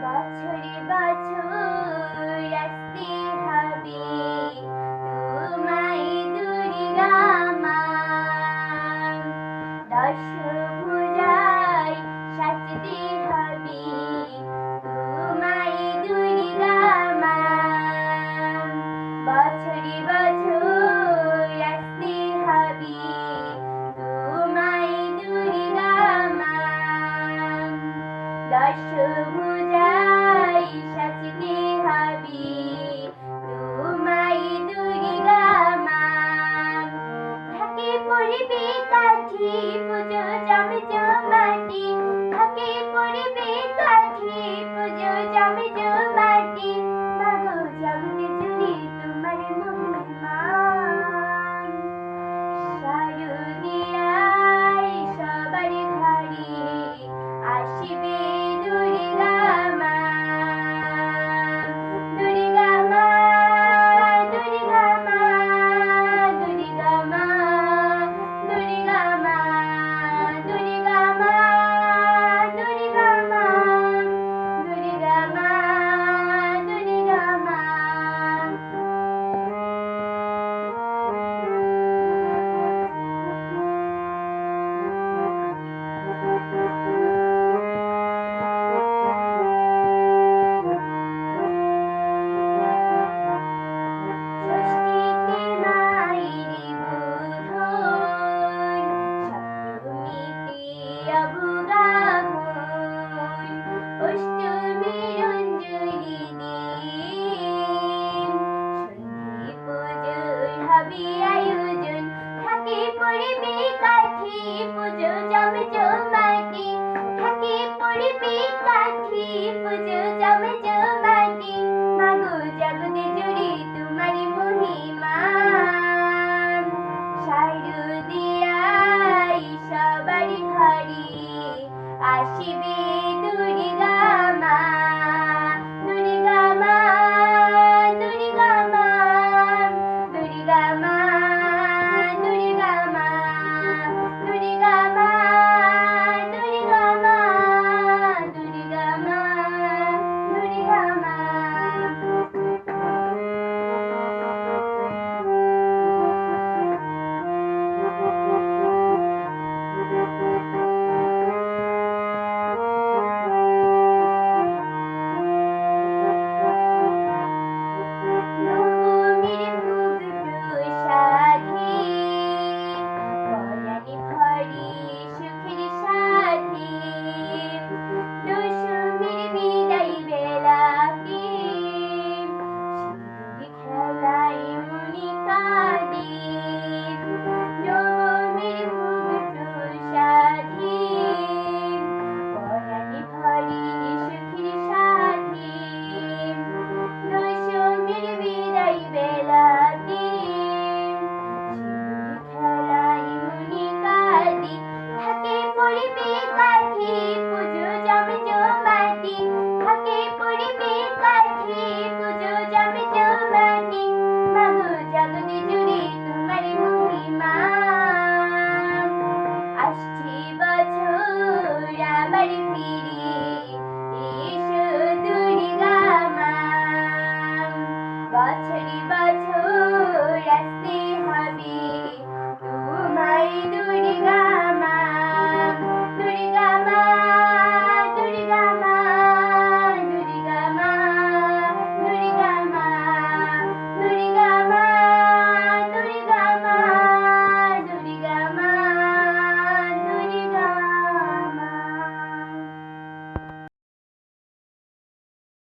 বছরে বছর আসতে হবে তোমায় দুর্গা মা, দশভুজায় সাজতে হবে তোমায় দুর্গা মা। বছরে বছর আসতে হবে তোমায় দুর্গা মা, দশভুজায় সাজতে হবে তোমায় দুর্গা মা। থাকে পড়বে কাঠি পুজো জমজমাটি, থাকে পড়বে কাঠি পুজো জমজমাটি, মাগো জগতে জুড়ে তোমার মহিমা। শারদিয়ায় সবার ঘরে আসবে দুর্গা মা, দুর্গা মা, দুর্গা মা, দুর্গা মা, দুর্গা মা, দুর্গা মা, দুর্গা মা, দুর্গা মা, দুর্গা মা। ষষ্ঠীতে মায়ের বোধন, সপ্তমীতে অবগাহন, অষ্টমীর অঞ্জলি দিন, সন্ধি পুজোর হবে আয়োজন। থাকে পড়বে কাঠি পুজো জমজমাটি, থাকে পড়বে কাঠি পুজো জমজমাটি।